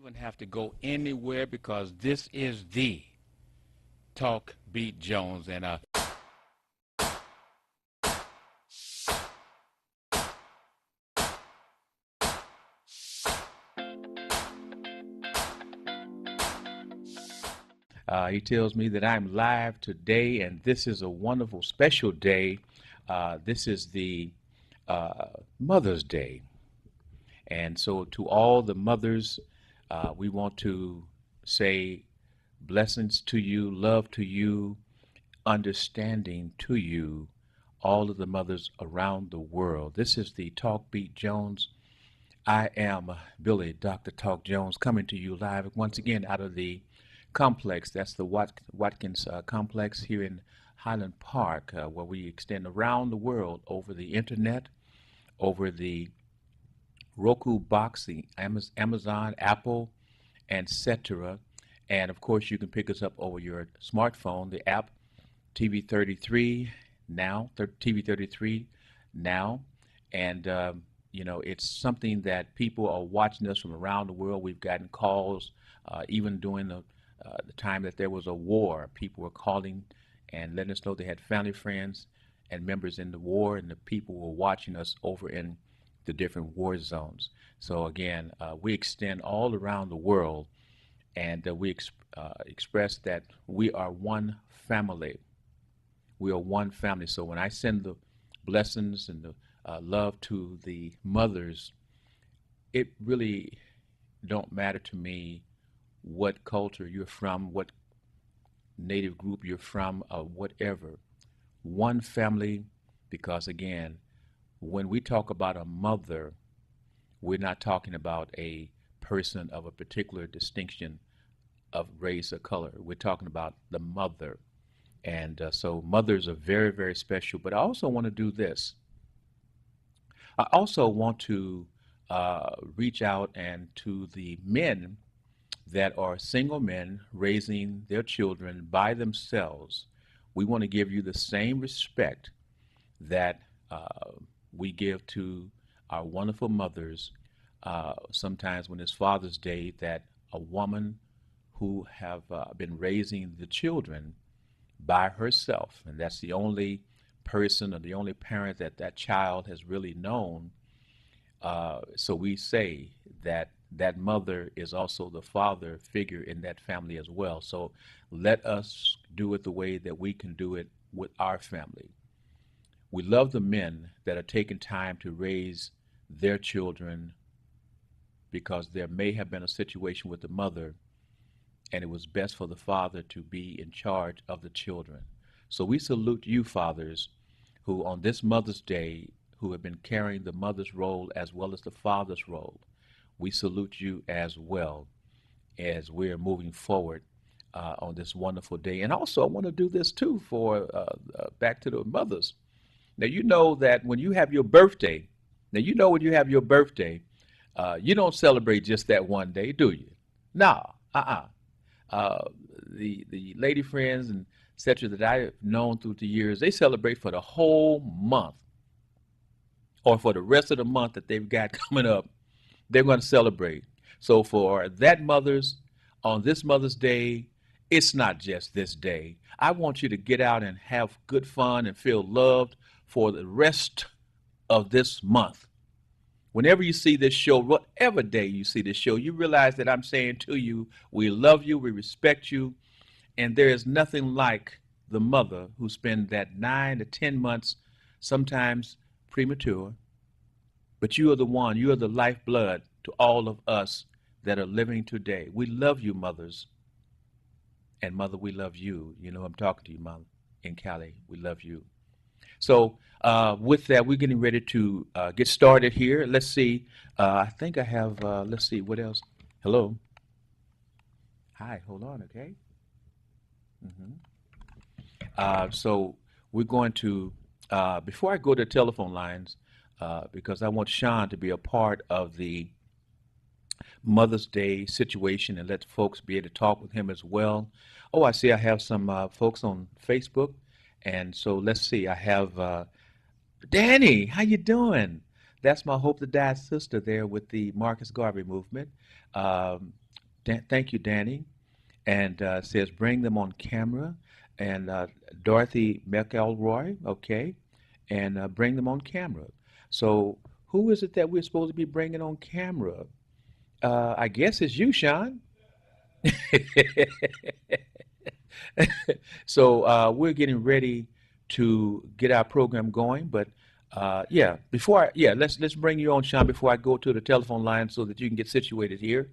even have to go anywhere because this is the Talk Beat Jones. And he tells me that I'm live today, and this is a wonderful, special day. This is the Mother's Day. And so, to all the mothers, we want to say blessings to you, love to you, understanding to you, all of the mothers around the world. This is the Talk Beat Jones. I am Billy, Dr. Talk Jones, coming to you live once again out of the complex. That's the Watkins complex here in Highland Park, where we extend around the world over the internet, over the Roku box, the Amazon, Apple, etc. And of course, you can pick us up over your smartphone, the app TV33 now, TV33 now, and it's something that people are watching us from around the world. We've gotten calls, even during the time that there was a war. People were calling and letting us know they had family, friends, and members in the war, and the people were watching us over in the different war zones. So again, we extend all around the world, and we express that we are one family. We are one family. So when I send the blessings and the love to the mothers, it really don't matter to me what culture you're from, what native group you're from, or whatever. One family, because again, when we talk about a mother, we're not talking about a person of a particular distinction of race or color. We're talking about the mother. And so mothers are very, very special. But I also want to do this. I also want to reach out and to the men that are single men raising their children by themselves. We want to give you the same respect that we give to our wonderful mothers. Sometimes when it's Father's Day, that a woman who have been raising the children by herself, and that's the only person or the only parent that that child has really known. So we say that that mother is also the father figure in that family as well. So let us do it the way that we can do it with our family. We love the men that are taking time to raise their children because there may have been a situation with the mother and it was best for the father to be in charge of the children. So we salute you, fathers, who on this Mother's Day, who have been carrying the mother's role as well as the father's role. We salute you as well as we're moving forward on this wonderful day. And also, I want to do this too for back to the mothers. Now, you know that when you have your birthday, when you have your birthday, you don't celebrate just that one day, do you? No, uh-uh. Uh, the lady friends and etc. that I've known through the years, they celebrate for the whole month or for the rest of the month that they've got coming up. They're going to celebrate. So for that mothers, on this Mother's Day, it's not just this day. I want you to get out and have good fun and feel loved for the rest of this month. Whenever you see this show, whatever day you see this show, you realize that I'm saying to you, we love you, we respect you, and there is nothing like the mother who spent that 9 to 10 months, sometimes premature, but you are the one, you are the lifeblood to all of us that are living today. We love you, mothers. And mother, we love you. You know, I'm talking to you, mom, in Cali. We love you. So with that, we're getting ready to get started here. Let's see. I think I have, let's see, what else? Hello. Hi, hold on, okay? hmm so we're going to, before I go to telephone lines, because I want Sean to be a part of the Mother's Day situation and let folks be able to talk with him as well. Oh, I see I have some folks on Facebook. And so let's see, I have Danny, how you doing? That's my Hope to Die sister there with the Marcus Garvey movement. Um, Thank you, Danny. And says bring them on camera. And Dorothy McElroy, okay, and bring them on camera. So who is it that we're supposed to be bringing on camera? I guess it's you, Sean. So we're getting ready to get our program going, but yeah, let's bring you on, Sean, before I go to the telephone line so that you can get situated here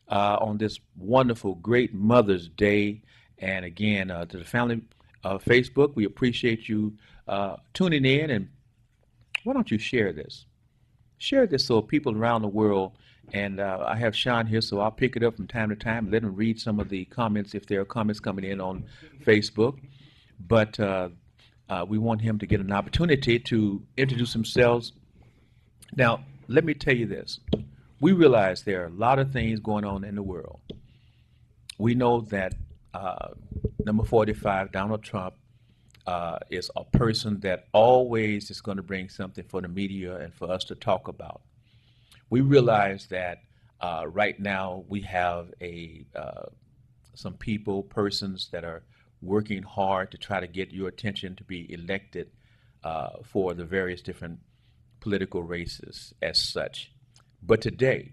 on this wonderful, great Mother's Day. And again, to the family of Facebook, we appreciate you tuning in. And why don't you share this? Share this so people around the world. And I have Sean here, so I'll pick it up from time to time, let him read some of the comments if there are comments coming in on Facebook. But we want him to get an opportunity to introduce himself. Now, let me tell you this. We realize there are a lot of things going on in the world. We know that number 45, Donald Trump, is a person that always is going to bring something for the media and for us to talk about. We realize that right now we have some persons that are working hard to try to get your attention to be elected for the various different political races as such. But today,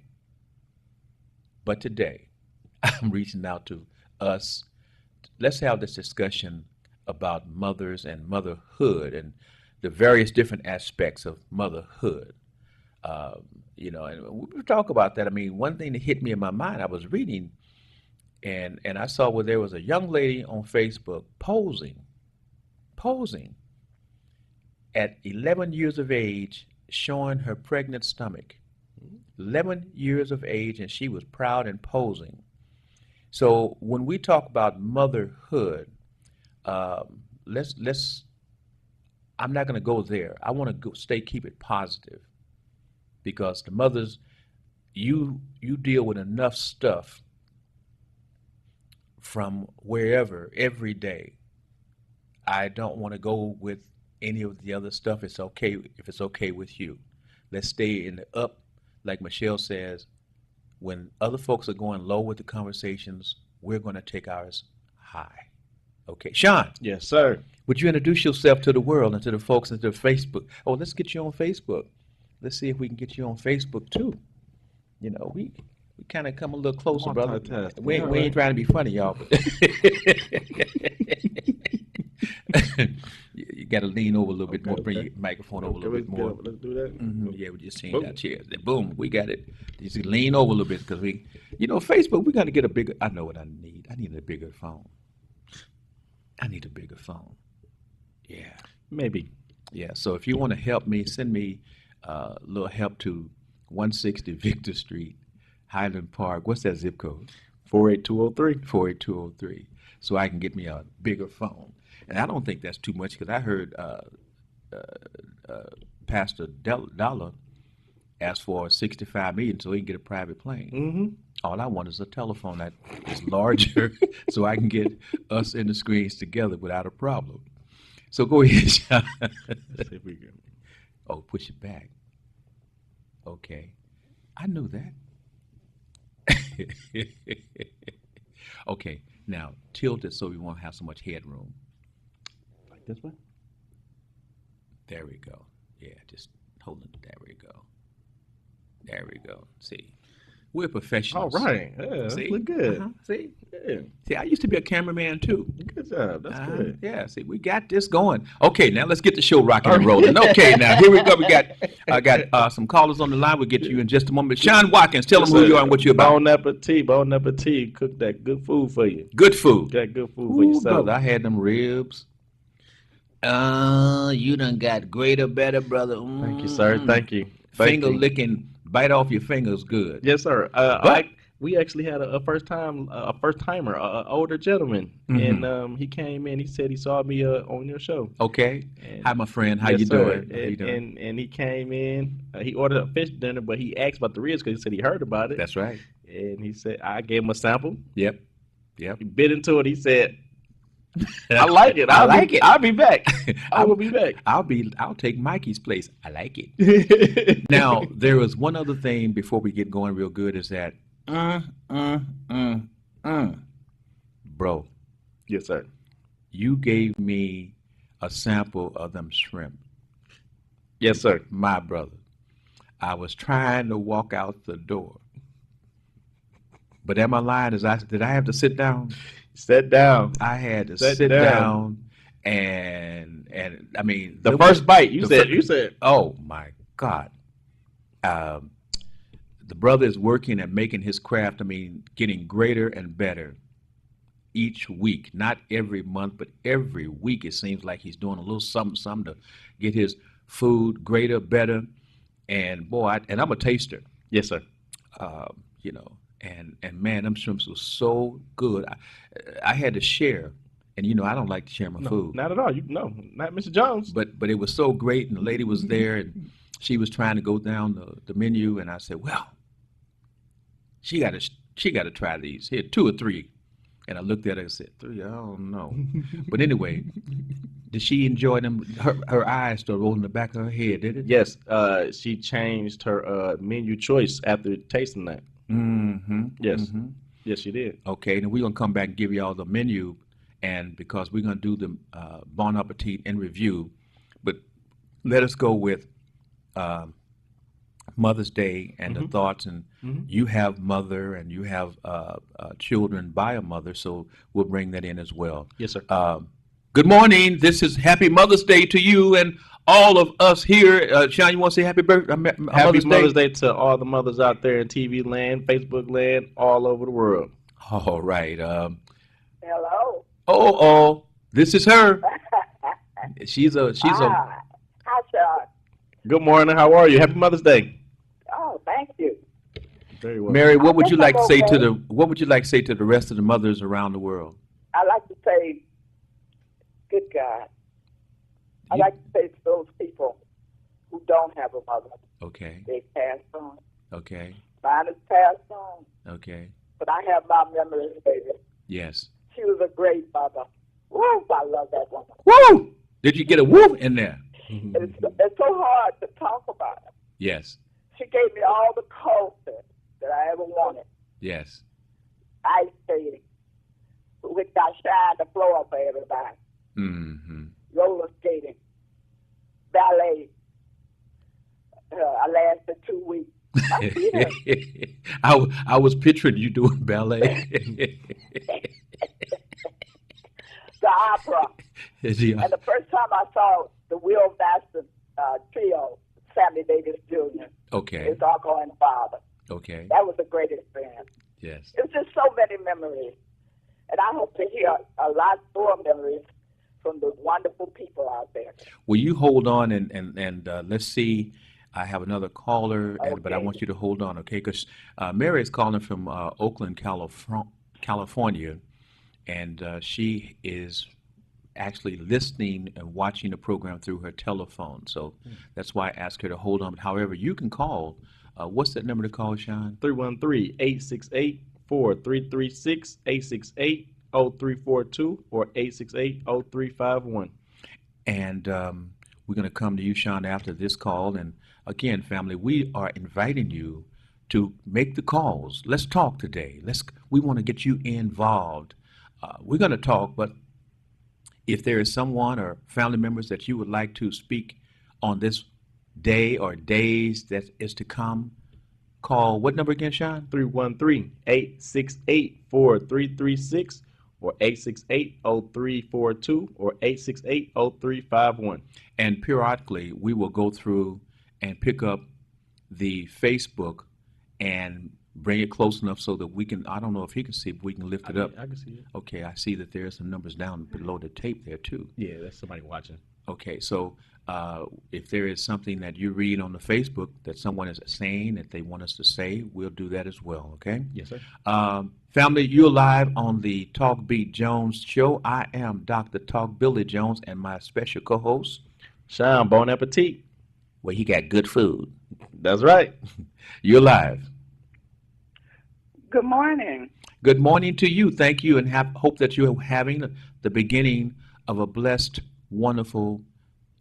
I'm reaching out to us. Let's have this discussion about mothers and motherhood and the various different aspects of motherhood. And we talk about that. I mean, one thing that hit me in my mind, I was reading, and I saw where there was a young lady on Facebook posing at 11 years of age, showing her pregnant stomach. 11 years of age, and she was proud and posing. So when we talk about motherhood, let's. I'm not going to go there. I want to keep it positive, because the mothers, you deal with enough stuff from wherever every day. I don't want to go with any of the other stuff. It's okay if it's okay with you. Let's stay in the up, like Michelle says. When other folks are going low with the conversations, we're going to take ours high. Okay, Sean. Yes, sir. Would you introduce yourself to the world and to the folks and to Facebook? Oh, let's get you on Facebook. Let's see if we can get you on Facebook too. You know, we kind of come a little closer, brother. We ain't trying to be funny, y'all. But you got to lean over a little bit more. Bring your microphone over a little bit more. Let's do that. Yeah, we just changed our chairs. Boom, we got it. You see, lean over a little bit because Facebook. We got to get a bigger. I know what I need. I need a bigger phone. Yeah, maybe. Yeah. So if you want to help me, send me a little help to 160 Victor Street, Highland Park. What's that zip code? 48203. 48203. So I can get me a bigger phone. And I don't think that's too much, because I heard Pastor Dollar ask for $65 million so he can get a private plane. Mm-hmm. All I want is a telephone that is larger so I can get us in the screens together without a problem. So go ahead, Sean. Let's see if we can. Oh, push it back. Okay. I knew that. Okay. Now, tilt it so we won't have so much headroom. Like this one? There we go. Yeah, just hold it. There we go. There we go. See, we're professionals. All right. Yeah, See? look good. See? Yeah. See, I used to be a cameraman too. Good job. That's good. Yeah, see, we got this going. Okay, now let's get the show rocking and rolling. Okay, now here we go. I got some callers on the line. We'll get to you in just a moment. Sean Watkins, tell them who you are and what you're about. Bon appetit. Bon appetit. Cook that good food for you. Good food. Got good food for yourself. Brother, I had them ribs. You done got greater, better, brother. Thank you, sir. Thank you. Finger licking, bite off your fingers good. Yes, sir. We actually had a first timer, an older gentleman, and he came in. He said he saw me on your show. Okay. And hi, my friend. How yes, you sir. doing? How you doing? And he came in. He ordered a fish dinner, but he asked about the ribs because he said he heard about it. That's right. And he said I gave him a sample. Yep. He bit into it. He said, "I like it. I'll be back. I will be back. I'll take Mikey's place. I like it." Now, there was one other thing before we get going real good, is that Mm, mm, mm, mm. Bro, Yes, sir. you gave me a sample of them shrimp. Yes, sir. My brother, I was trying to walk out the door. But am I lying? Did I have to sit down? Sat down. I had to Sat sit down. down and I mean The first bite, you the said, fir- you said, oh my God. Um, the brother is working and making his craft, I mean, getting greater and better each week. Not every month, but every week it seems like he's doing a little something, something to get his food greater, better. And boy, and I'm a taster. yes, sir. You know, and man, them shrimps was so good. I had to share, and you know, I don't like to share my No, food, not at all. You no, not Mr. Jones. but it was so great, and the lady was there, and she was trying to go down the menu, and I said, well, she got to try these here, two or three, and I looked at her and said, three, I don't know, but anyway, did she enjoy them? Her eyes started rolling the back of her head, did it? Yes, she changed her menu choice after tasting that. Mm-hmm. Yes, Mm-hmm. yes, she did. Okay, and we're gonna come back and give y'all the menu, and because we're gonna do the Bon Appetit in review, but let us go with uh, Mother's Day and the Hmm. thoughts. And Hmm. you have mother, and you have children by a mother, so we'll bring that in as well. Yes, sir. Good morning. This is Happy Mother's Day to you and all of us here. Sean, you want to say Happy birthday, Happy Mother's Mother's Day? Day to all the mothers out there in TV land, Facebook land, all over the world. All right. Hello. Oh, this is her. She's a Hi. Hi, Sean. Good morning. How are you? Happy Mother's Day. Oh, thank you. Very well. Mary, I what would think you I'm like to say to okay. the rest of the mothers around the world? I like to say, good God. I You- like to say to those people who don't have a mother, okay, they passed on. okay, Mine is passed on, okay. but I have my memories, baby. Yes. She was a great mother. Woo, I love that woman. Woo! Did you get a woof in there? It's so hard to talk about her. Yes, She gave me all the culture that I ever wanted. yes. Ice skating, which I shined the floor for everybody. Mm-hmm. Roller skating, ballet. I lasted 2 weeks. I see her. I was picturing you doing ballet. The opera. Yeah. And the first time I saw the Will Baxter trio, Sammy Davis Jr., Okay, his uncle and father, okay. that was a great experience. Yes. It's just so many memories. And I hope to hear a lot more memories from the wonderful people out there. Will you hold on and let's see. I have another caller, but I Okay. want you to hold on, okay? Because Mary is calling from Oakland, California, and she is actually listening and watching the program through her telephone. So that's why I asked her to hold on. But however, you can call. What's that number to call, Sean? 313-868-4336, 868-0342, or 868-0351. And we're going to come to you, Sean, after this call. And again, family, we are inviting you to make the calls. Let's talk today. We want to get you involved. We're going to talk, but if there is someone or family members that you would like to speak on this day or days that is to come, call what number again, Sean? 313-868-4336, or 868-0342, or 868-0351. And periodically, we will go through and pick up the Facebook and bring it close enough so that we can, I don't know if he can see, but we can lift it up. I can see it. Okay, I see that there are some numbers down below the tape there too. Yeah, that's somebody watching. Okay, so if there is something that you read on the Facebook that someone is saying that they want us to say, we'll do that as well, okay? Yes, sir. Family, you're live on the Talk Beat Jones show. I am Dr. Talk Billy Jones, and my special co-host, Sean, bon appetit. well, he got good food. That's right. You're live. Good morning. Good morning to you. Thank you, and hope that you're having the beginning of a blessed, wonderful,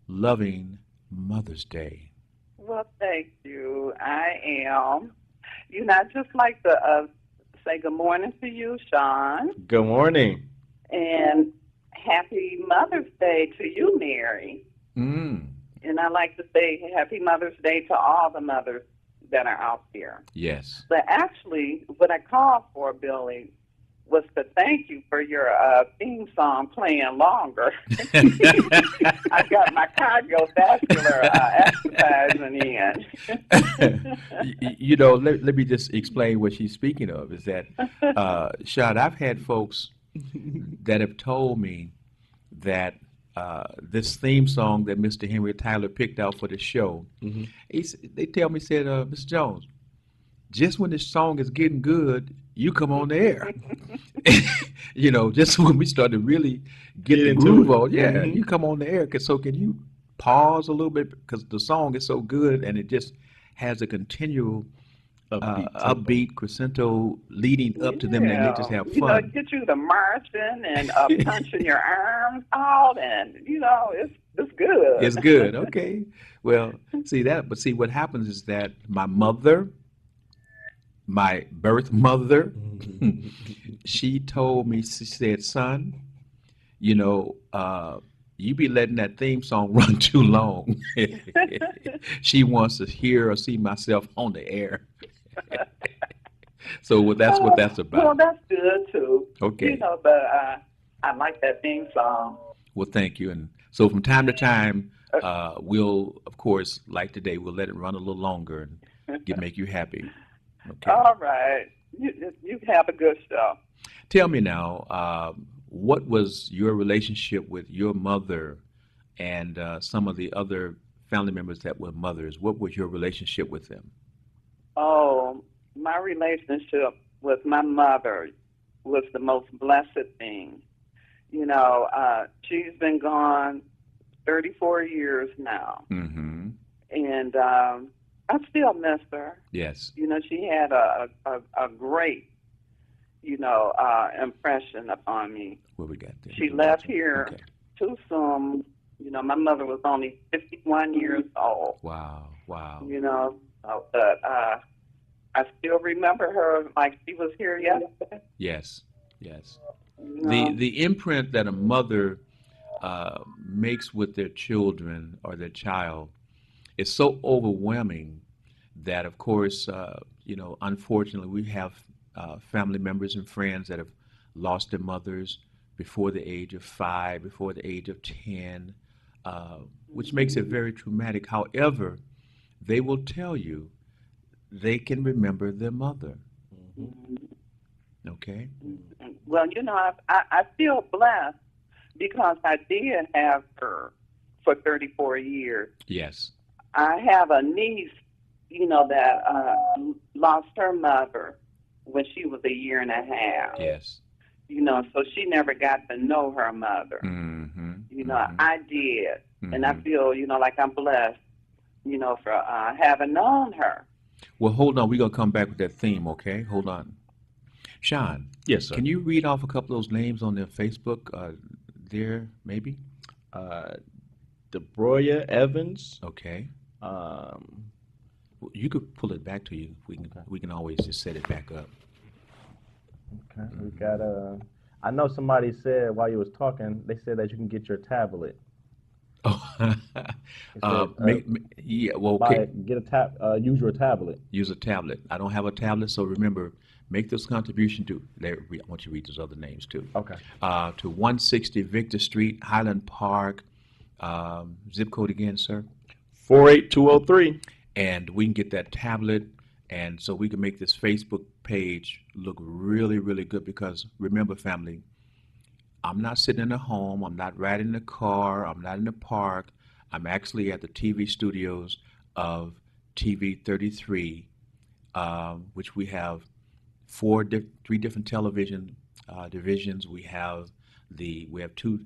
loving Mother's Day. Well, thank you. I am. You know, I just like to say good morning to you, Sean, Good morning. and happy Mother's Day to you, Mary. Mm. And I like to say happy Mother's Day to all the mothers that are out there. Yes. But actually, what I called for, Billy, was to thank you for your theme song playing longer. I got my cardiovascular exercising in. You know, let me just explain what she's speaking of. Is that, Sean, I've had folks that have told me that this theme song that Mr. Henry Tyler picked out for the show, Hmm. they tell me, said, Mr. Jones, just when this song is getting good, you come on the air. You know, just when we start to really get Get the into groove it. on, yeah, Mhm. you come on the air. So can you pause a little bit because the song is so good and it just has a continual Upbeat tempo. upbeat crescendo leading up to them, and they just Yeah, have you know, fun. get you the marching and punching your arms out, and it's good. It's good. Okay. Well, see that, but see what happens is that my mother, my birth mother, she told me, she said, son, you know, you be letting that theme song run too long. She wants to hear or see myself on the air. So that's what that's Well, about. that's good too. Okay. But I like that theme song. Well, thank you. And so from time to time, Uh, we'll, of course, like today, we'll let it run a little longer and make you happy. Okay. All right, you have a good show. Tell me now, what was your relationship with your mother and some of the other family members that were mothers? What was your relationship with them? Oh, my relationship with my mother was the most blessed thing. She's been gone 34 years now, Mm-hmm. and I still miss her. Yes. She had a great, impression upon me. What we got there? She left here Okay. too soon. My mother was only 51 years old. Wow. Wow. But I still remember her like she was here yesterday. Yes. Yes. You The know? the imprint that a mother makes with their children or their child is so overwhelming that, of course, unfortunately, we have family members and friends that have lost their mothers before the age of 5, before the age of 10, which makes it very traumatic. However, they will tell you they can remember their mother. Okay? Well, I feel blessed because I did have her for 34 years. Yes. I have a niece, that lost her mother when she was a year and a half. Yes. So she never got to know her mother. Mm-hmm. I did. And I Mm-hmm. feel, like I'm blessed, for having known her. Well, hold on. We're going to come back with that theme, okay? Hold on. Sean, Yes, sir. can you read off a couple of those names on their Facebook there, maybe? DeBroya Evans. Okay. Um, Well, you could pull it back to you. We can always just set it back up. okay. We got I know somebody said while you was talking, they said that you can get your tablet. Oh, It said, yeah, well, okay. Use your tablet. Use a tablet. I don't have a tablet, so remember, make this contribution to, I want you to read those other names too. Okay. To 160 Victor Street, Highland Park, zip code again, sir. 48203. And we can get that tablet, and so we can make this Facebook page look really, really good. Because remember, family, I'm not sitting in a home, I'm not riding in a car, I'm not in the park. I'm actually at the TV studios of TV 33, which we have three different television divisions. We have two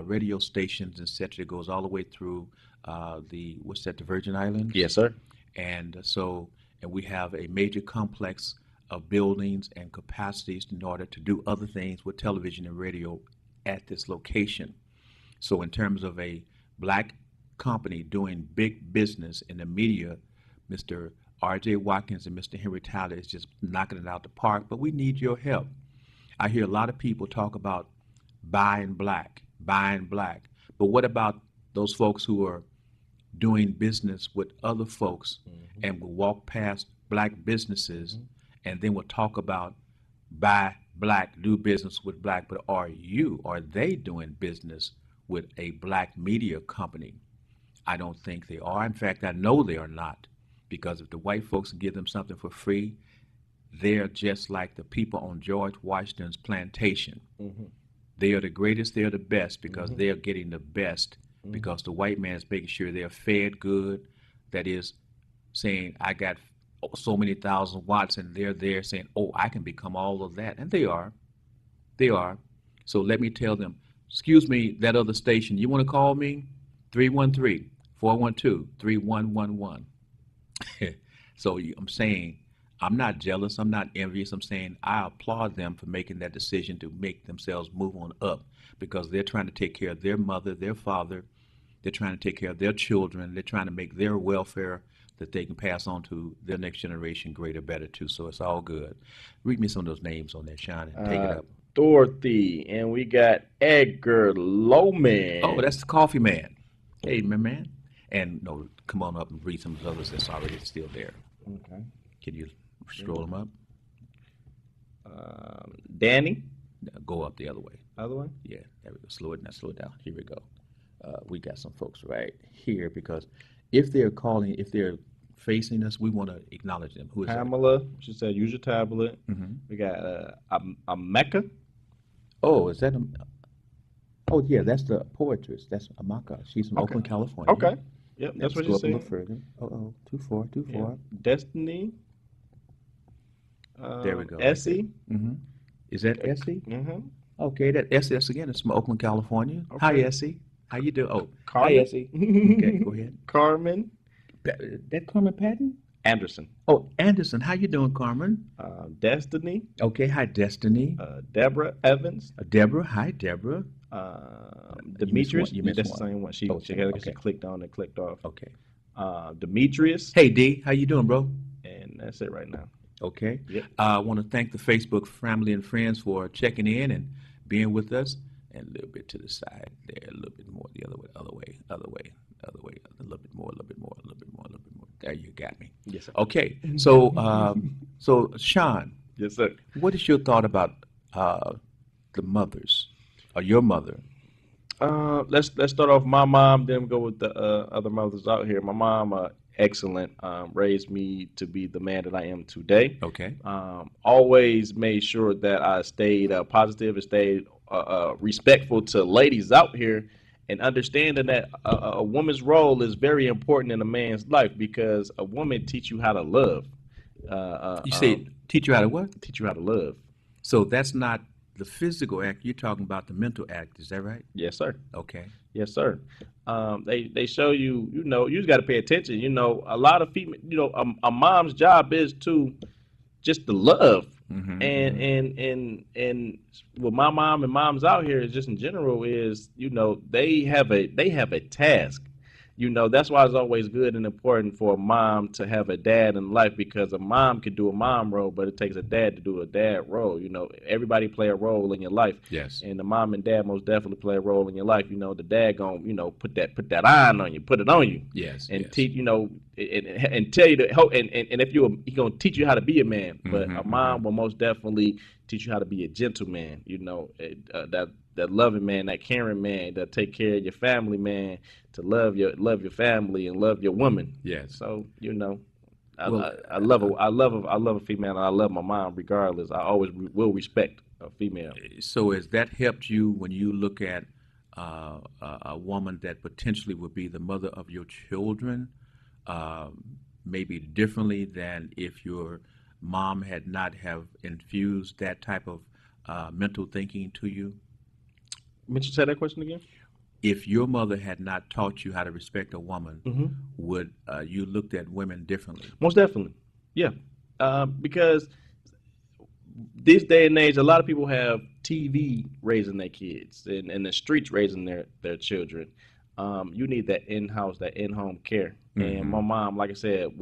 radio stations, etc. It goes all the way through the Virgin Islands. Yes, sir. And we have a major complex of buildings and capacities in order to do other things with television and radio at this location. So in terms of a black company doing big business in the media, Mr. R.J. Watkins and Mr. Henry Tyler is just knocking it out the park, but we need your help. I hear a lot of people talk about buying black, but what about those folks who are doing business with other folks and will walk past black businesses and then will talk about buy black, do business with black, but are they doing business with a black media company? I don't think they are. In fact, I know they are not, because if the white folks can give them something for free, they're just like the people on George Washington's plantation. They are the greatest, they're the best, because they're getting the best, because the white man is making sure they're fed good. That is saying, I got so many thousand watts, and they're there saying, oh, I can become all of that. And they are. So let me tell them, excuse me, that other station, you want to call me? 313-412-3111. So I'm saying, I'm not jealous, I'm not envious. I'm saying I applaud them for making that decision to make themselves move on up, because they're trying to take care of their mother, their father. They're trying to take care of their children. They're trying to make their welfare that they can pass on to their next generation greater, better too. So it's all good. Read me some of those names on there, Sean, and take it up. Dorothy, and we got Edgar Loman. Oh, that's the coffee man. Hey, my man. And no, come on up and read some of the others that's already still there. Okay. Can you scroll them up? Danny. Go up the other way. Other one? Yeah, there we go. Slow it down. Here we go. We got some folks right here, because if they're calling, if they're facing us, we want to acknowledge them. Who is Pamela. She said, use your tablet. that? We got a Mecca. Oh, is that oh, yeah, that's the poetess. That's Amaka. She's from Oakland, California. Okay. Yep, that's what you Let's go said. up a little further. Oh, too far. Yeah. Destiny. There we go. Essie. Is that Essie? Mm-hmm. Okay, that Essie again is from Oakland, California. Okay. Hi, Essie. How you doing? Oh, Carmen. hi, Essie. Okay, go ahead. Carmen That Carmen Patton? Anderson. Oh, Anderson. How you doing, Carmen? Destiny. Okay, hi, Destiny. Deborah Evans. Deborah. Hi, Deborah. Demetrius. You missed That's one. the same one. She Okay. clicked on and clicked off. Okay. Demetrius. Hey, D. How you doing, bro? And that's it right now. Okay. Yep. I want to thank the Facebook family and friends for checking in and being with us. And a little bit to the side there, a little bit more the other way, a little bit more. There, you got me. Yes, sir. Okay. So, so Sean, Yes, sir. what is your thought about the mothers, or your mother? Let's start off my mom, then go with the other mothers out here. My mom, excellent, raised me to be the man that I am today. Okay. Always made sure that I stayed positive and stayed respectful to ladies out here, and understanding that a woman's role is very important in a man's life, because a woman teach you how to love. You say teach you how to what? Teach you how to love. So that's not the physical act. You're talking about the mental act. Is that right? Yes, sir. Okay. Yes, sir. They show you, you just got to pay attention. A lot of female, a mom's job is to just to love. And what my mom and moms out here is just in general is, they have a task. That's why it's always good and important for a mom to have a dad in life, because a mom can do a mom role, but it takes a dad to do a dad role. Everybody play a role in your life. Yes. And the mom and dad most definitely play a role in your life. The dad gonna, put that iron on you, put it on you. Yes. And yes. teach, and tell you to help, and if he gonna teach you how to be a man, but a mom will most definitely teach you how to be a gentleman. That loving man, that caring man, that take care of your family man, to love your family and love your woman. Yes. So I love a female, and I love my mom regardless. I always will respect a female. So has that helped you when you look at a woman that potentially would be the mother of your children, maybe differently than if your mom had not have infused that type of mental thinking to you? Say that question again. If your mother had not taught you how to respect a woman, would you looked at women differently? Most definitely, yeah. Because this day and age, a lot of people have TV raising their kids, and the streets raising their children. You need that in-house, that in-home care. And my Mhm. mom, like I said,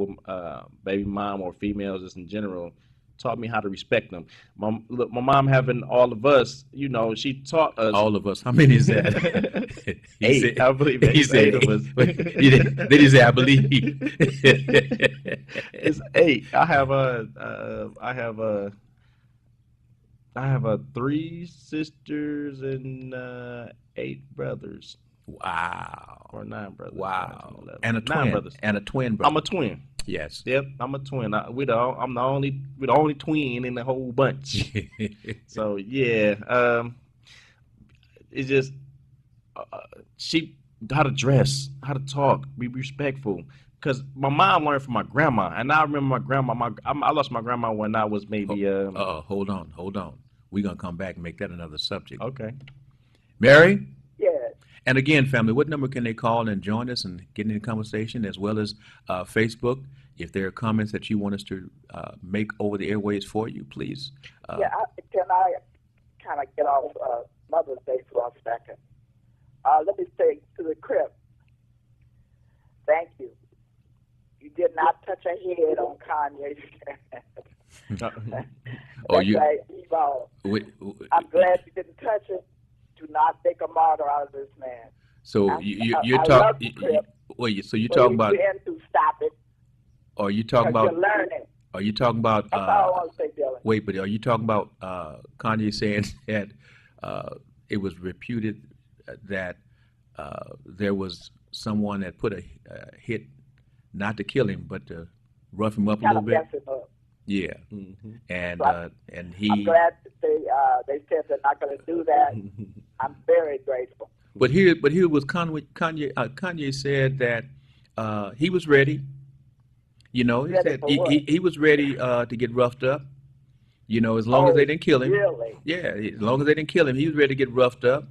baby mom or females just in general, taught me how to respect them. Look, my mom having all of us, she taught us All of us. How many is that? He eight. said. I believe He it's eight said. of us. Then he said, "I believe." It's eight. I have three sisters and eight brothers, Wow. or nine brothers. 9, 10, Wow. 11. And a Nine twin. brothers. And a twin I'm brother. a twin. Yes. Yep, I'm a twin. We're the only twin in the whole bunch. So yeah, it's just she how to dress, how to talk, be respectful. Because my mom learned from my grandma, and I remember my grandma. I lost my grandma when I was maybe Hold on. We're gonna come back and make that another subject. okay. Mary? Yes. And again, family, what number can they call and join us and get in the conversation, as well as Facebook? If there are comments that you want us to make over the airways for you, please. Yeah, can I kind of get off Mother's Day for a second? Let me say to the crib, thank you. You did not touch a head on Kanye's head. Oh, you. Right, Evolve. I'm glad you didn't touch it. Do not make a martyr out of this man. So I you're love talking. the crib. Wait, so you're But talking if about? you end to stop it, Are you talking because about? you're learning. Are you talking about? That's all I want to say, Dylan. Wait, but are you talking about Kanye saying that it was reputed that there was someone that put a hit, not to kill him, but to rough him up a Kind little of bit? mess it up. Yeah, Mhm. and Right. and I'm he. glad that they said they're not going to do that. I'm very grateful. But here was Kanye said that he was ready. You know, he Ready said for he, what? he, he was ready to get roughed up. You know, as long as Oh, they didn't kill him. really? Yeah, as long as they didn't kill him, he was ready to get roughed up.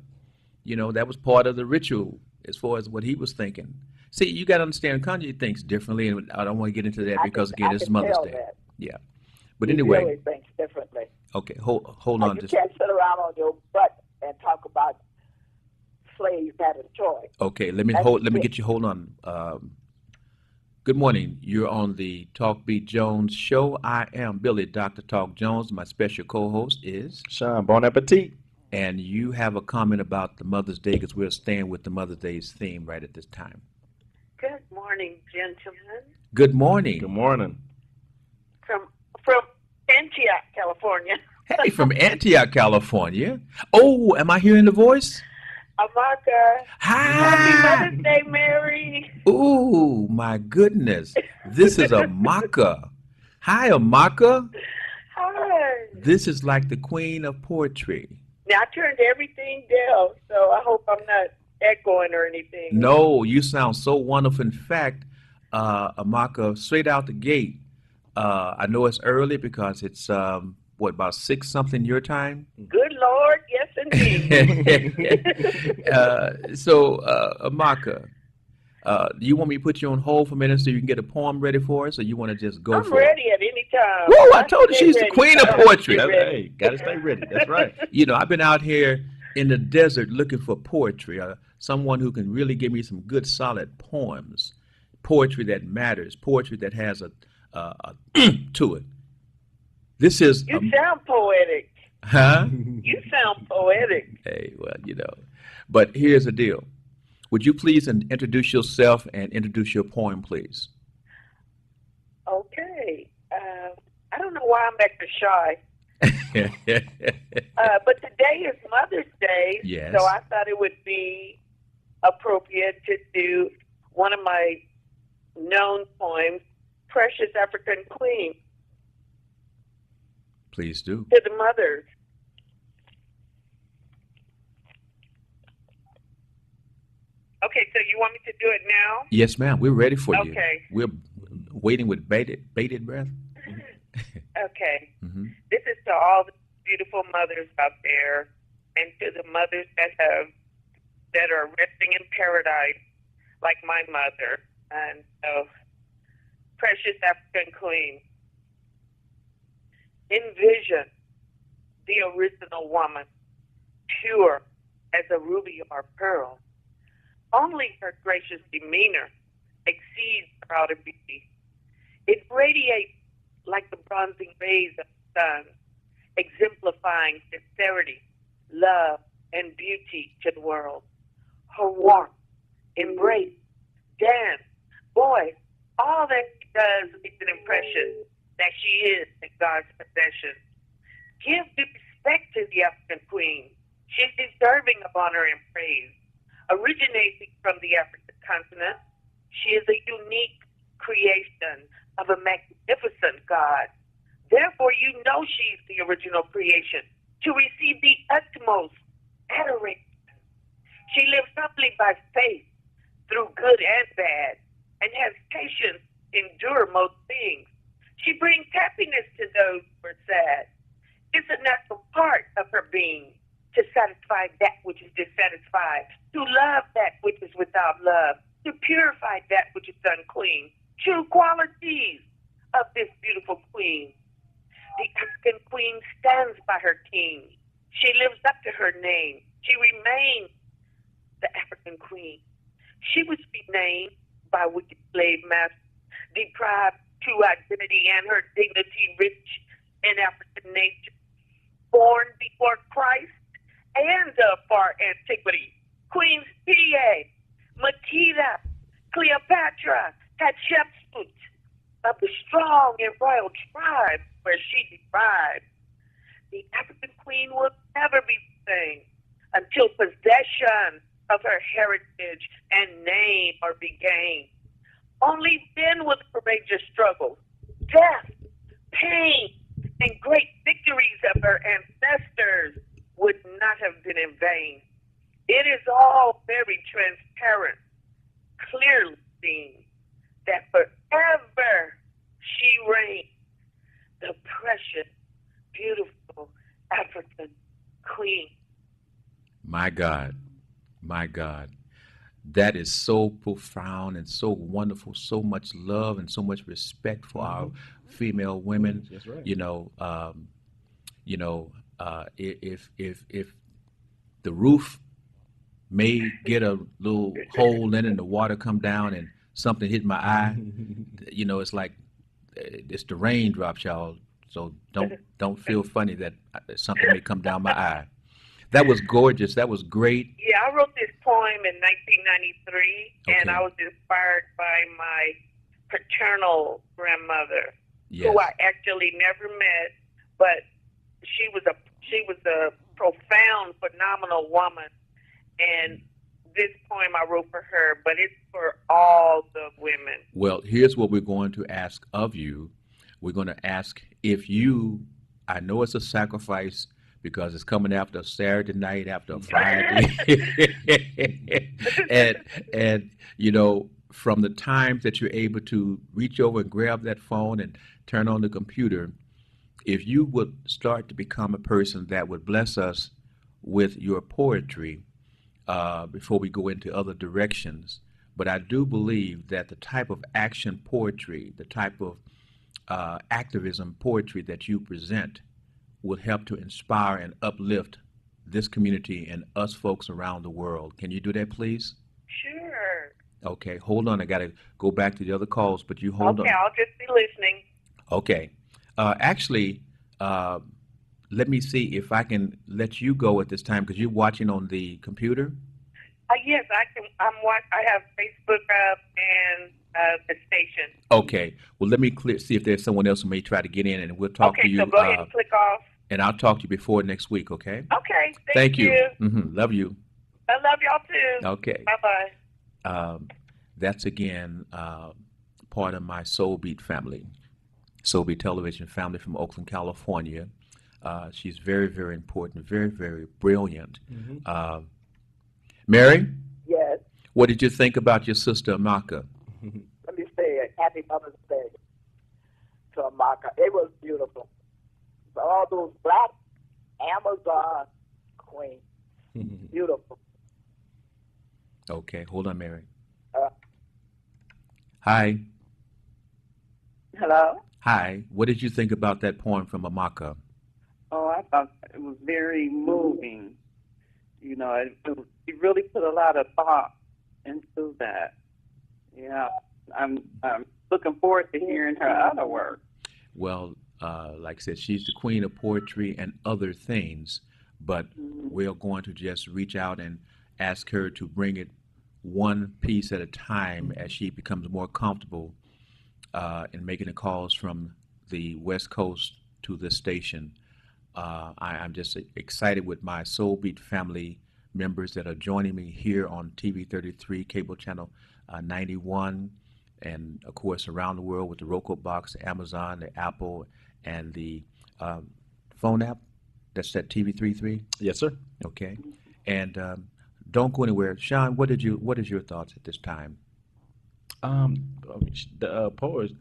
You know, that was part of the ritual as far as what he was thinking. See, you got to understand, Kanye thinks differently, and I don't want to get into that because, again, I it's can Mother's tell Day. that. Yeah. But He anyway, really thinks differently. okay, hold on. You Just can't sit around on your butt and talk about slaves having choice. okay. Let me That's hold. Let me it. get you. Hold on. Good morning. You're on the Talk Beat Jones show. I am Billy, Dr. Talk Jones. My special co-host is, Sean, bon appetit. and you have a comment about the Mother's Day because we're staying with the Mother's Day's theme right at this time. Good morning, gentlemen. Good morning. Good morning. From Antioch, California. Hey, from Antioch, California. Oh, am I hearing the voice? Amaka. Happy Hi. Mother's Day, Mary. Ooh, my goodness. This is Amaka. Hi, Amaka. Hi. This is like the queen of poetry. Now, I turned everything down, so I hope I'm not echoing or anything. No, you sound so wonderful. In fact, Amaka, straight out the gate, I know it's early because it's, about 6 something your time? Good Lord, yes, indeed. Amaka, do you want me to put you on hold for a minute so you can get a poem ready for us, or you want to just go I'm for it? ready at any time. Whoa, I told you Stay she's the ready. queen of Oh, poetry. get ready. Hey, gotta stay ready. That's right. You know, I've been out here in the desert looking for poetry, someone who can really give me some good, solid poems, poetry that matters, poetry that has a to it. This is You sound poetic. huh? You sound poetic. Hey, well, you know. But here's the deal. Would you please introduce yourself and introduce your poem, please? Okay. I don't know why I'm extra shy. But today is Mother's Day, Yes. so I thought it would be appropriate to do one of my known poems, Precious African Queen, Please do. to the mothers. Okay, so you want me to do it now? Yes, ma'am. We're ready for you. Okay. We're waiting with bated breath. Okay. Hmm. This is to all the beautiful mothers out there, and to the mothers that are resting in paradise, like my mother. And so, precious African queen, envision the original woman, pure as a ruby or pearl. Only her gracious demeanor exceeds her outer beauty. It radiates like the bronzing rays of the sun, exemplifying sincerity, love, and beauty to the world. Her warmth, embrace, dance, voice, all that she does is an impression that she is in God's possession. Give due respect to the African queen. She is deserving of honor and praise. Originating from the African continent, she is a unique creation of a magnificent God. Therefore, you know she's the original creation to receive the utmost adoration. She lives humbly by faith through good and bad and has patience to endure most things. She brings happiness to those who are sad. It's a natural part of her being to satisfy that which is dissatisfied, to love that which is without love, to purify that which is unclean. True qualities of this beautiful queen. The African queen stands by her king. She lives up to her name. She remains the African queen. She was renamed by wicked slave masters, deprived true identity and her dignity rich in African nature. Born before Christ and far antiquity, Queen P.A., Makeda, Cleopatra, Hatshepsut, of the strong and royal tribe where she derived. The African queen will never be the same until possession of her heritage and name are regained. Only then will the courageous struggles, death, pain, and great victories of her ancestors would not have been in vain. It is all very transparent, clearly seen that forever she reigns, the precious, beautiful African queen. My God, my God. That is so profound and so wonderful. So much love and so much respect for our female women. That's right. If the roof may get a little hole in it and the water come down and something hit my eye, it's like it's the raindrops, y'all. So don't feel funny that something may come down my eye. That was gorgeous. That was great. Yeah, I wrote this poem in 1993, and Okay. I was inspired by my paternal grandmother, Yes. who I actually never met, but she was a profound, phenomenal woman. And this poem I wrote for her, but it's for all the women. Well, here's what we're going to ask of you. We're going to ask if you, I know it's a sacrifice because it's coming after a Saturday night, after a Friday. and from the times that you're able to reach over and grab that phone and turn on the computer, if you would start to become a person that would bless us with your poetry before we go into other directions. But I do believe that the type of action poetry, the type of activism poetry that you present will help to inspire and uplift this community and us folks around the world. Can you do that, please? Sure. Okay, hold on. I got to go back to the other calls, but you hold Okay, on. I'll just be listening. Okay. Actually, let me see if I can let you go at this time because you're watching on the computer. Yes, I can. I have Facebook up and the station. Okay. Well, let me see if there's someone else who may try to get in, and we'll talk to Okay, you. so go ahead and click off. And I'll talk to you before next week. Okay. Okay, Thank you. Love you. I love y'all too. Okay. Bye-bye. That's again part of my Soul Beat family, Soul Beat Television family from Oakland, California. She's very, very important, very, very brilliant. Mary, Yes. what did you think about your sister Amaka? Let me say a happy Mother's Day to Amaka. It was beautiful. All those black Amazon queens. Beautiful. Okay, hold on, Mary. Uh, Hi. Hello? Hi. What did you think about that poem from Amaka? Oh, I thought it was very moving. You know, he really put a lot of thought into that. Yeah. I'm looking forward to hearing her other work. Well, like I said, she's the queen of poetry and other things, but we're going to just reach out and ask her to bring it one piece at a time as she becomes more comfortable in making the calls from the West Coast to this station. I'm just excited with my Soul Beat family members that are joining me here on TV 33, cable channel 91, and of course around the world with the Roku box, Amazon, the Apple, and the phone app. That's that TV 33. Yes, sir. Okay, and don't go anywhere. Sean, what is your thoughts at this time? The poet,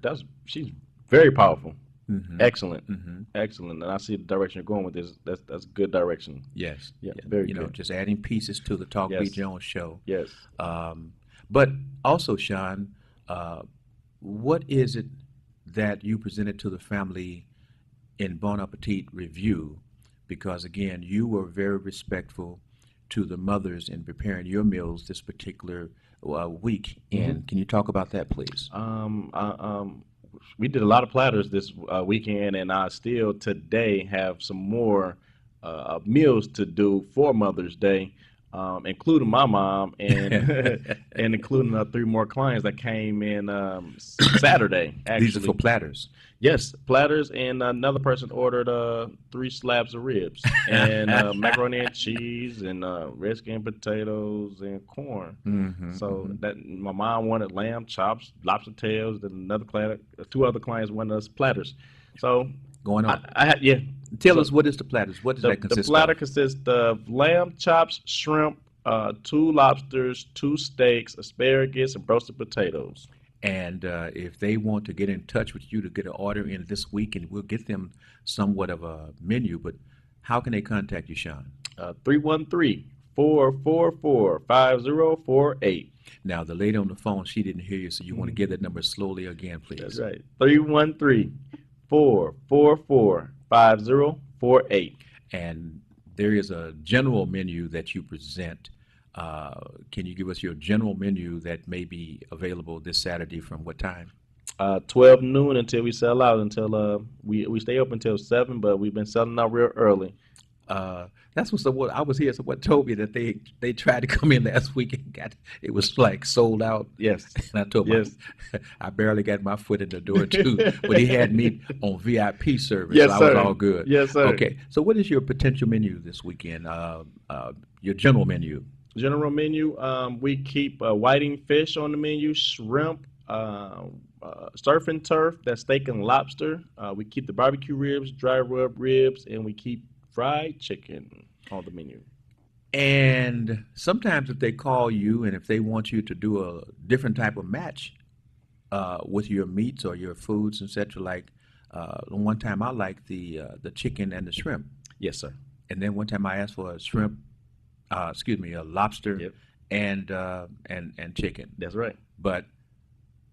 she's very powerful. Mm-hmm. Excellent, Mm-hmm. excellent, and I see the direction you're going with this. That's good direction. Yes. Yeah, Yeah. very You know, good. just adding pieces to the Talk Yes. Beat Jones show. Yes. But also, Sean, what is it that you presented to the family in Bon Appetit Review? Because again, you were very respectful to the mothers in preparing your meals this particular week. And can you talk about that, please? We did a lot of platters this weekend, and I still today have some more meals to do for Mother's Day, including my mom and and including 3 more clients that came in Saturday. Actually, These are for platters. yes, platters, and another person ordered 3 slabs of ribs and macaroni and cheese and red skin potatoes and corn. Mm-hmm. So that my mom wanted lamb chops, lobster tails, then another client, 2 other clients wanted us platters. So Going on. I had yeah. Tell So us, what is the platters? What does that the consist platter of? consists of lamb chops, shrimp, 2 lobsters, 2 steaks, asparagus, and roasted potatoes. And if they want to get in touch with you to get an order in this week, and we'll get them somewhat of a menu, but how can they contact you, Sean? 313-444-5048. Now, the lady on the phone, she didn't hear you, so you want to give that number slowly again, please. That's right. 313-444-5048. And there is a general menu that you present. Can you give us your general menu that may be available this Saturday from what time? 12 noon until we sell out, until we stay open until 7, but we've been selling out real early. That's what I was here. So what told me that they tried to come in last week and it was like sold out. Yes. And I told Yes. I barely got my foot in the door too, but he had me on VIP service, Yes, so I sir. was all good. Yes, sir. Okay, so what is your potential menu this weekend? Your general menu. General menu, we keep whiting fish on the menu, shrimp, surf and turf, that's steak and lobster. We keep the barbecue ribs, dry rub ribs, and we keep fried chicken on the menu. And sometimes if they call you and if they want you to do a different type of match with your meats or your foods, etc., like one time I liked the chicken and the shrimp, Yes, sir. and then one time I asked for a shrimp, a lobster, Yep. and chicken. That's right. But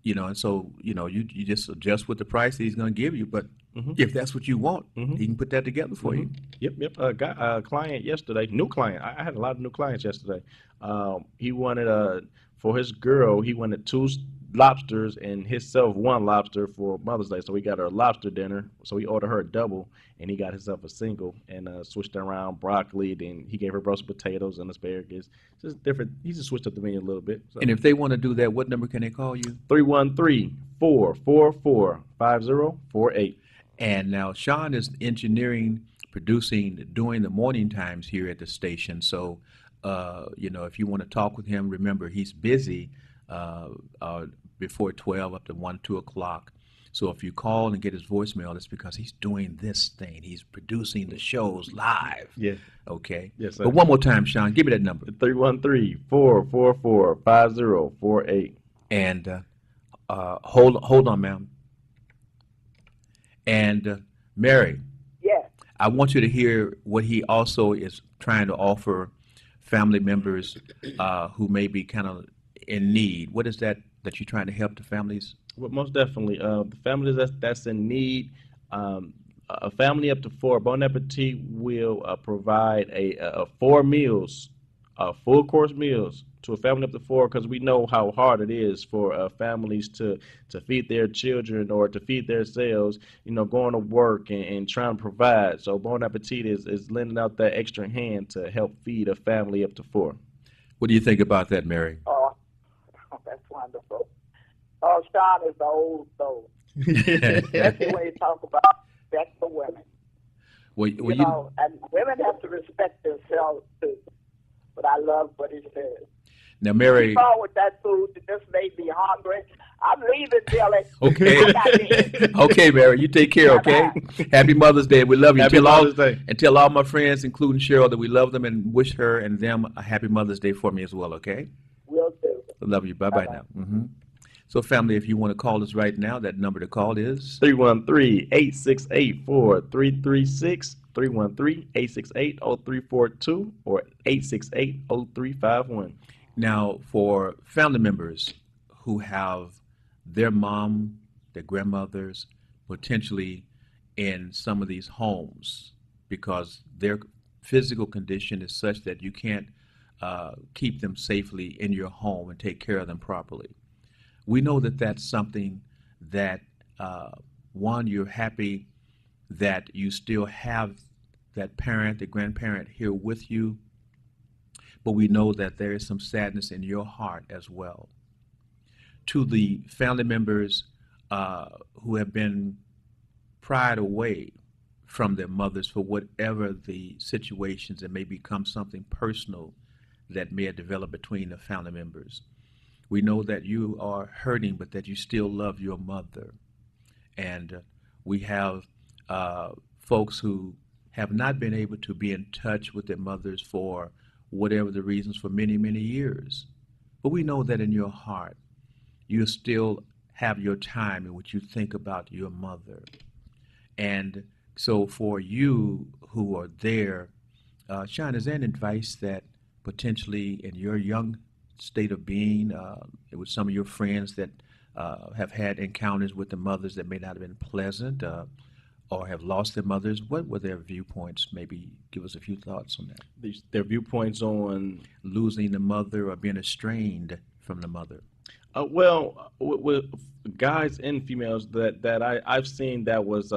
and so you just adjust with the price that he's going to give you. But Mhm. if that's what you want, Mhm. he can put that together for you. Yep. Got a client yesterday, new client. I had a lot of new clients yesterday. He wanted for his girl, he wanted 2 lobsters and himself 1 lobster for Mother's Day. So we got her a lobster dinner. So he ordered her a double, and he got himself a single and switched around broccoli. Then he gave her roasted potatoes and asparagus. Just different. He just switched up the menu a little bit. So And if they want to do that, what number can they call you? 313-444-5048. And now Sean is engineering, producing, doing the morning times here at the station. So, if you want to talk with him, remember he's busy before 12 up to 1, 2 o'clock. So if you call and get his voicemail, it's because he's doing this thing. He's producing the shows live. Yeah. Okay. Yes, sir. But one more time, Sean, give me that number. 313-444-5048. And hold on, ma'am. And Mary, Yes. I want you to hear what he also is trying to offer family members who may be kind of in need. What is that you're trying to help the families? Well, most definitely. The families that's in need, a family up to 4, Bon Appetit will provide 4 meals full course meals to a family up to four, because we know how hard it is for families to feed their children or to feed themselves, going to work and trying to provide. So Bon Appetit is lending out that extra hand to help feed a family up to four. What do you think about that, Mary? Oh, that's wonderful. Oh, Sean is the old soul. Especially when you talk about respect for women. Well, And women have to respect themselves too. But I love what he says. Now, Mary. Keep on with that food. It just made me hungry. I'm leaving, Billy. Okay. Okay, Mary. You take care, okay? Happy Mother's Day. We love you. Happy Mother's Day. And tell all my friends, including Cheryl, that we love them and wish her and them a happy Mother's Day for me as well, okay? Will do. I love you. Bye-bye now. So, family, if you want to call us right now, that number to call is 313-868-4336, 313-868-0342, or 868-0351. Now, for family members who have their mom, their grandmothers, potentially in some of these homes because their physical condition is such that you can't keep them safely in your home and take care of them properly. We know that that's something that, one, you're happy that you still have that parent, the grandparent here with you, but we know that there is some sadness in your heart as well. To the family members who have been pried away from their mothers for whatever the situations, it may become something personal that may have developed between the family members. We know that you are hurting, but that you still love your mother. And we have folks who have not been able to be in touch with their mothers for whatever the reasons for many, many years. But we know that in your heart, you still have your time in which you think about your mother. And so for you who are there, Sean, is there any advice that potentially in your young state of being, with some of your friends that have had encounters with the mothers that may not have been pleasant or have lost their mothers, what were their viewpoints? Maybe give us a few thoughts on that. Their viewpoints on losing the mother or being estranged from the mother. Well, with guys and females that I've seen that was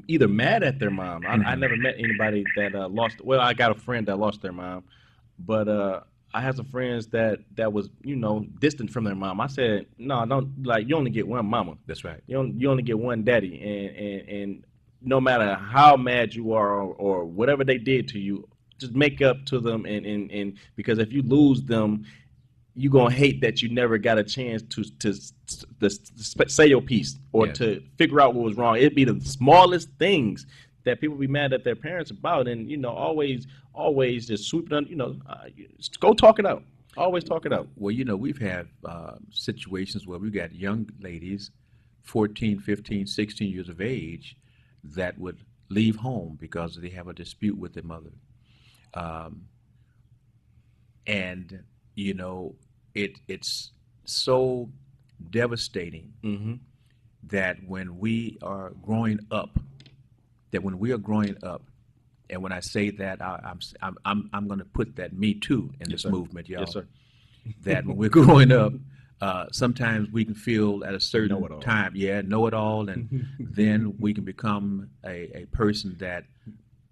either mad at their mom. I never met anybody that lost. Well, I got a friend that lost their mom, but I had some friends that was distant from their mom. I said, no, don't, like, you only get one mama. That's right. You only get one daddy, and no matter how mad you are or whatever they did to you, just make up to them, and because if you lose them, you're gonna hate that you never got a chance to say your piece or to figure out what was wrong. It'd be the smallest things that people be mad at their parents about, and always just sweep it under, just go talk it out. Always talk it out. Well, we've had situations where we've got young ladies, 14, 15, 16 years of age, that would leave home because they have a dispute with their mother. And it's so devastating that when we are growing up, and when I say that, I'm going to put that me too in this movement, y'all. Yes, sir. That when we're growing up, sometimes we can feel at a certain time, know it all, and then we can become a person that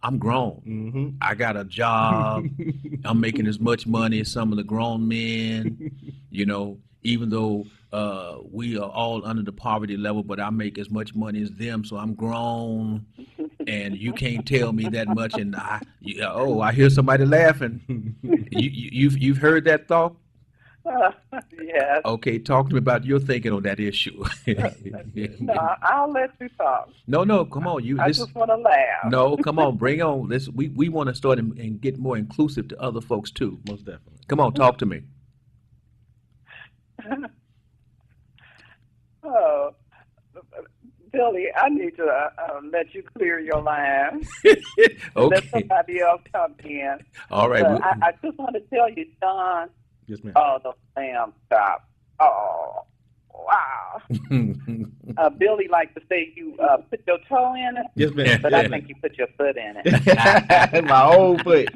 I'm grown. I got a job. I'm making as much money as some of the grown men, even though we are all under the poverty level, but I make as much money as them, so I'm grown, and you can't tell me that much. And I hear somebody laughing. You've heard that thought? Yes. Okay, talk to me about your thinking on that issue. No, I'll let you talk. No, come on. I just want to laugh. No, come on, bring on this. We want to start and get more inclusive to other folks too. Most definitely. Come on, talk to me. Oh, Billy, I need to let you clear your line. Okay. Let somebody else come in. All right. But I just want to tell you, Don. Yes, ma'am. Oh, the lamb chop. Oh, Wow. Billy liked to say you put your toe in it, Yes, ma'am. but I think you put your foot in it. My whole foot.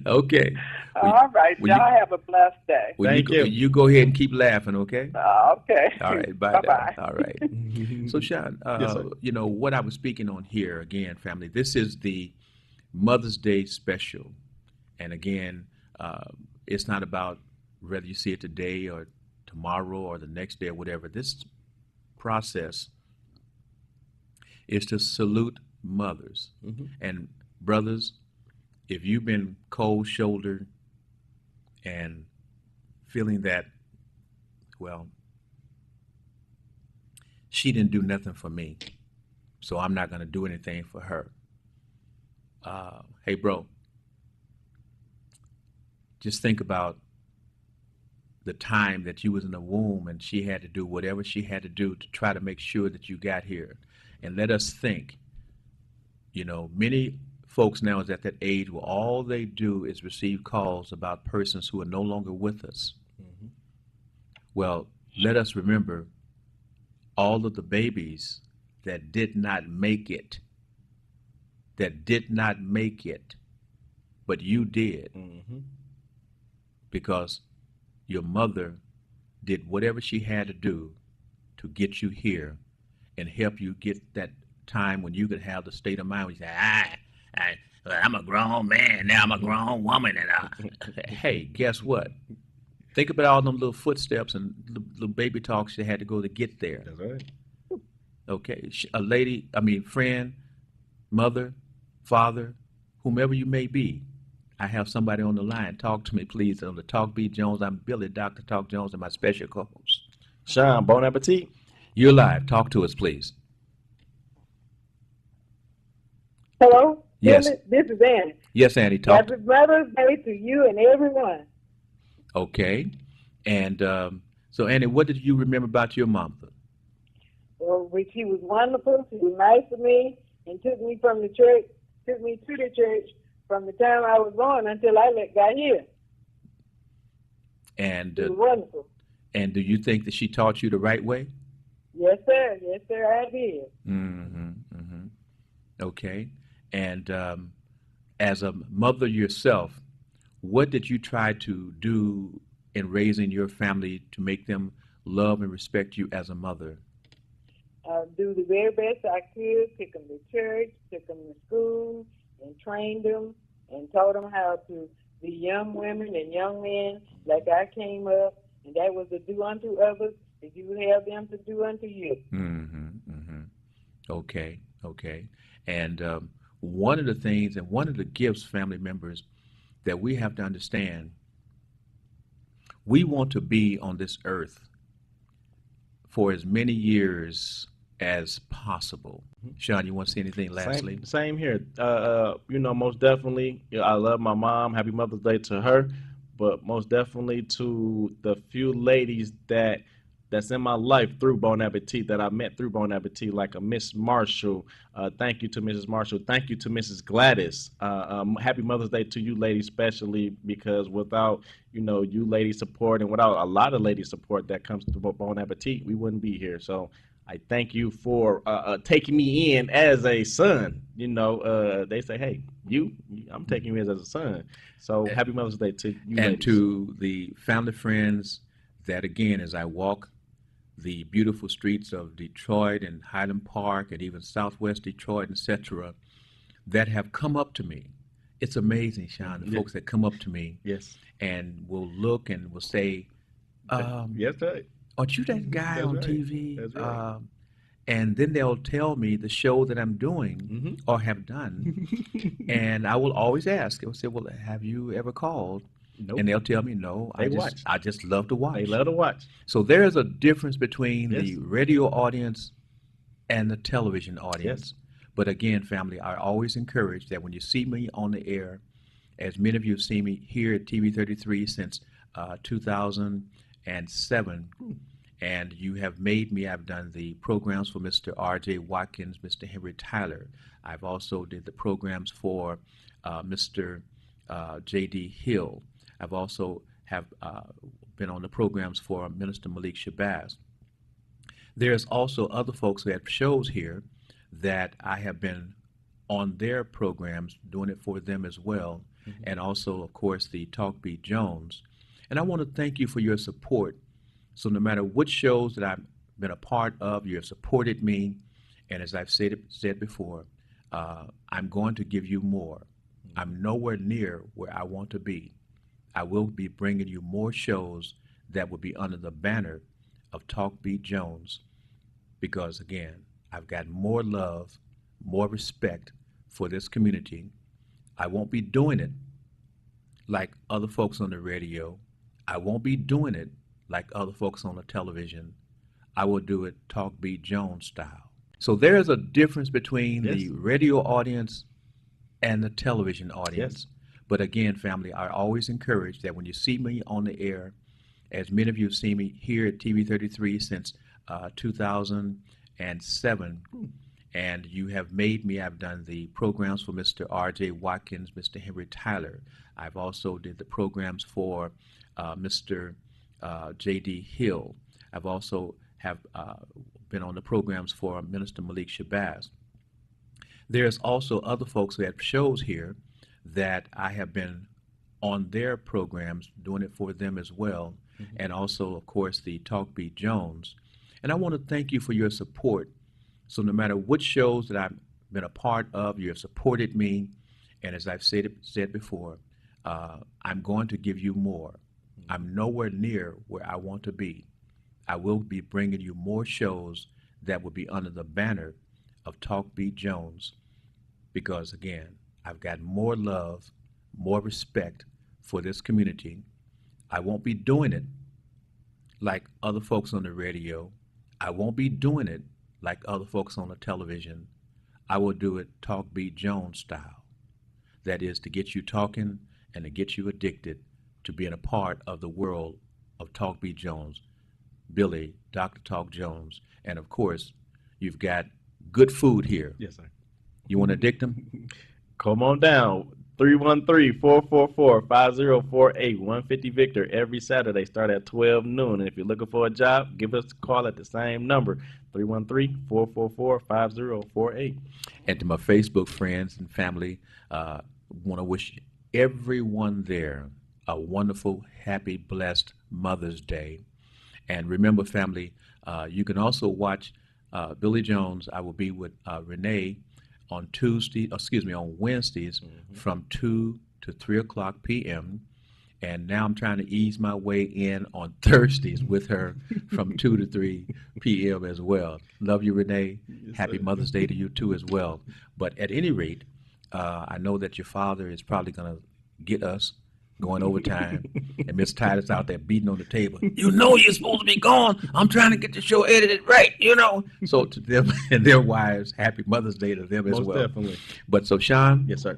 Okay. All right. Well, Y'all have a blessed day. Well, Thank you. you go ahead and keep laughing, okay? Okay. All right, bye Bye-bye. now. All right. So, Sean, Yes, sir. you know, what I was speaking on here, again, family, this is the Mother's Day special. And again, it's not about whether you see it today or tomorrow or the next day or whatever. This process is to salute mothers. Mhm. And brothers, if you've been cold shouldered and feeling that, well, she didn't do nothing for me, so I'm not going to do anything for her. Hey, bro, just think about the time that you was in the womb and she had to do whatever she had to do to try to make sure that you got here. And let us think, you know, many folks now is at that age where all they do is receive calls about persons who are no longer with us. Mhm. Well, let us remember all of the babies that did not make it, but you did, Mhm. because your mother did whatever she had to do to get you here and help you get that time when you could have the state of mind where you say, I'm a grown man, now I'm a grown woman. And hey, guess what? Think about all them little footsteps and little baby talks she had to go to get there. That's right. Okay, a lady, I mean, friend, mother, father, whomever you may be. I have somebody on the line. Talk to me, please. On the Talk B. Jones, I'm Billy, Dr. Talk Jones, and my special co-host. Sean, bon appetit. You're live. Talk to us, please. Hello? Yes. Billy, this is Annie. Yes, Annie, talk. Happy Mother's Day to you and everyone. Okay. And so, Annie, what did you remember about your mom? Well, she was wonderful. She was nice to me and took me to the church from the time I was born until I got here. And She was wonderful. and do you think that she taught you the right way? Yes, sir. Yes, sir, I did. Mm-hmm. Mm-hmm. Okay. And as a mother yourself, what did you try to do in raising your family to make them love and respect you as a mother? Do the very best I could, took them to church, took them to school, and trained them and taught them how to be young women and young men like I came up, and that was to do unto others as you would have them to do unto you. Mm-hmm. Mm-hmm. Okay. Okay. And one of the things and one of the gifts, family members, that we have to understand, we want to be on this earth for as many years as possible. Sean, you want to say anything lastly? Same here. You know, most definitely, I love my mom. Happy Mother's Day to her. But most definitely to the few ladies that's in my life through Bon Appetit, that I met through Bon Appetit, like a Miss Marshall. Thank you to Mrs. Marshall. Thank you to Mrs. Gladys. Happy Mother's Day to you ladies, especially because without, you know, you ladies support and without a lot of ladies support that comes to Bon Appetit, we wouldn't be here. So I thank you for taking me in as a son. You know, they say, hey, I'm taking you as a son. So happy Mother's Day to you And ladies. to the family friends that, again, as I walk the beautiful streets of Detroit and Highland Park and even Southwest Detroit, etc., that have come up to me. It's amazing, Sean, the Yeah. folks that come up to me Yes. and will look and will say, Yes, right. aren't you that guy That's on right. TV? That's right. And then they'll tell me the show that I'm doing Mhm. or have done. And I will always ask, I'll say, well, have you ever called? Nope. And they'll tell me, no, They watch. I just love to watch. They love to watch. So there is a difference between Yes. the radio audience and the television audience. Yes. But again, family, I always encourage that when you see me on the air, as many of you have seen me here at TV 33 since 2007, and you have made me, I've done the programs for Mr. R.J. Watkins, Mr. Henry Tyler. I've also did the programs for Mr. J.D. Hill. I've also have been on the programs for Minister Malik Shabazz. There's also other folks who have shows here that I have been on their programs, doing it for them as well, and also, of course, the Talk Beat Jones. And I want to thank you for your support. So no matter what shows that I've been a part of, you have supported me, and as I've said before, I'm going to give you more. I'm nowhere near where I want to be. I will be bringing you more shows that will be under the banner of Talk Beat Jones, because again, I've got more love, more respect for this community. I won't be doing it like other folks on the radio. I won't be doing it like other folks on the television. I will do it Talk Beat Jones style. So there's a difference between the radio audience and the television audience. But again, family, I always encourage that when you see me on the air, as many of you have seen me here at TV 33 since 2007, and you have made me, I've done the programs for Mr. R.J. Watkins, Mr. Henry Tyler. I've also did the programs for Mr. J.D. Hill. I've also have been on the programs for Minister Malik Shabazz. There's also other folks who have shows here that I have been on their programs, doing it for them as well, and also, of course, the Talk Beat Jones. And I want to thank you for your support. So no matter what shows that I've been a part of, you have supported me, and as I've said before, I'm going to give you more. I'm nowhere near where I want to be. I will be bringing you more shows that will be under the banner of Talk Beat Jones, because again, I've got more love, more respect for this community. I won't be doing it like other folks on the radio. I won't be doing it like other folks on the television. I will do it Talk Beat Jones style. That is to get you talking and to get you addicted to being a part of the world of Talk Beat Jones. Billy, Dr. Talk Jones, and of course, you've got good food here. Yes, sir. You want to addict them? Come on down. 313-444-5048, 150 Victor, every Saturday, start at 12 noon. And if you're looking for a job, give us a call at the same number, 313-444-5048. And to my Facebook friends and family, want to wish everyone there a wonderful, happy, blessed Mother's Day. And remember, family, you can also watch Billy Jones. I will be with Renee on Wednesdays from 2 to 3 o'clock p.m. And now I'm trying to ease my way in on Thursdays with her from 2 to 3 p.m. as well. Love you, Renee. Yes, Happy sir. Mother's Day to you, too, as well. But at any rate, I know that your father is probably going to get us going overtime, and Miss Titus out there beating on the table. You know you're supposed to be gone. I'm trying to get the show edited right, you know. So to them and their wives, happy Mother's Day to them as Most well. definitely. But so, Sean, Yes, sir.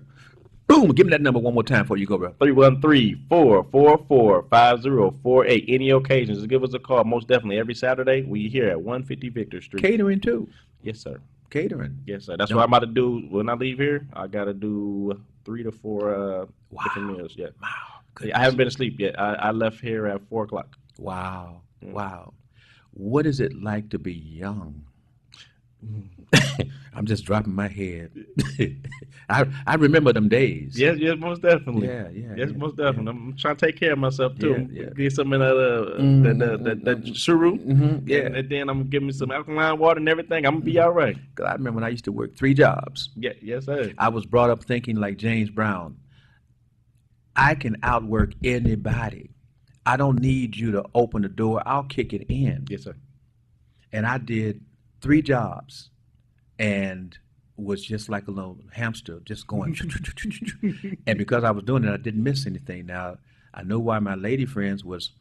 boom, give me that number one more time before you go, bro. 313-444-5048. Any occasions, just give us a call. Most definitely every Saturday. We here at 150 Victor Street. Catering, too. Yes, sir. Catering. Yes, sir. That's No. what I'm about to do when I leave here. I got to do 3 to 4 different meals. Yeah. Wow. I haven't been asleep yet. I left here at 4 o'clock. Wow. Mm. Wow. What is it like to be young? I'm just dropping my head. I remember them days. Yes, most definitely. Yeah, yeah. Yes, yeah, most definitely. I'm trying to take care of myself too. Yeah, yeah. Get some of that churro, Yeah. and then I'm gonna give me some alkaline water and everything. I'm gonna be all right. 'Cause I remember when I used to work 3 jobs. Yeah, yes, sir. I was brought up thinking like James Brown. I can outwork anybody. I don't need you to open the door. I'll kick it in. Yes, sir. And I did 3 jobs and was just like a little hamster, just going. And because I was doing it, I didn't miss anything. Now, I know why my lady friends was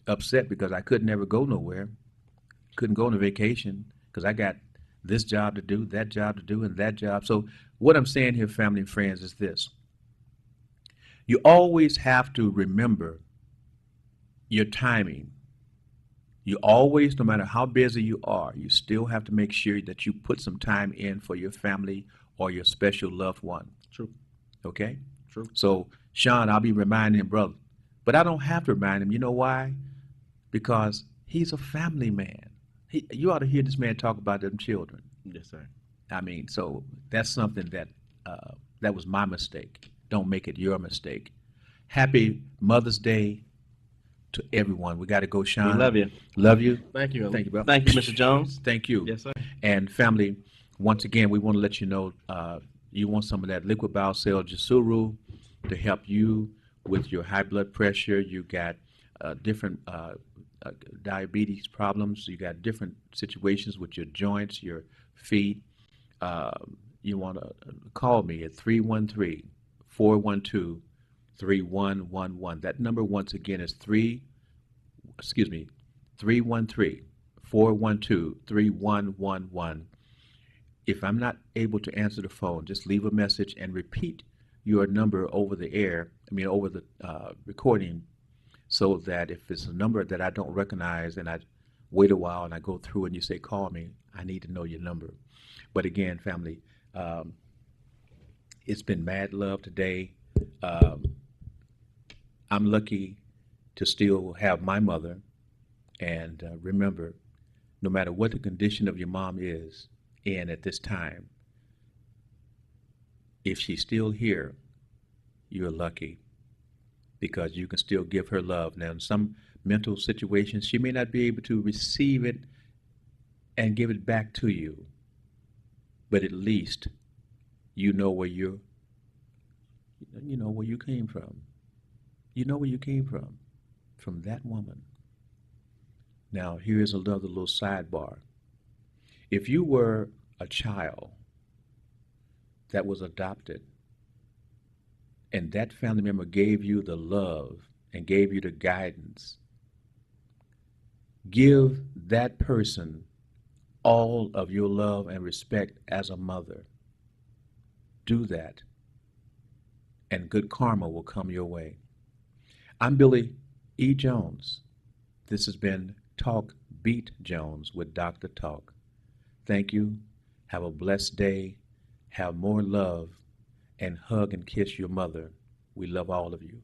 upset, because I could never go nowhere. Couldn't go on a vacation because I got this job to do, that job to do, and that job. So what I'm saying here, family and friends, is this. You always have to remember your timing. You always, no matter how busy you are, you still have to make sure that you put some time in for your family or your special loved one. True. Okay? True. So, Sean, I'll be reminding him, brother, But I don't have to remind him. You know why? Because he's a family man. You ought to hear this man talk about them children. Yes, sir. I mean, so that's something that that was my mistake. Don't make it your mistake. Happy Mother's Day to everyone. We got to go, We Sean. love you. Love you. Thank you. Thank you, bro. Thank you, Mr. Jones. Thank you. Yes, sir. And family, once again, we want to let you know you want some of that liquid biocell Jasuru to help you with your high blood pressure. You got different diabetes problems. You got different situations with your joints, your feet. You want to call me at 313-412-3111. That number once again is 313-412-3111. If I'm not able to answer the phone, just leave a message and repeat your number over the air, over the recording, so that if it's a number that I don't recognize and I wait a while and I go through and you say, call me, I need to know your number. But again, family, it's been mad love today. I'm lucky to still have my mother. And remember, no matter what the condition of your mom is in at this time, if she's still here, you're lucky, because you can still give her love. Now, in some mental situations, she may not be able to receive it and give it back to you, but at least you know where you came from. You know where you came from that woman. Now, here's another little sidebar. If you were a child that was adopted, and that family member gave you the love and gave you the guidance, give that person all of your love and respect as a mother. Do that, and good karma will come your way. I'm Billy E. Jones. This has been Talk Beat Jones with Dr. Talk. Thank you. Have a blessed day. Have more love, and hug and kiss your mother. We love all of you.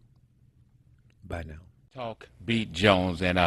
Bye now. Talk Beat Jones, and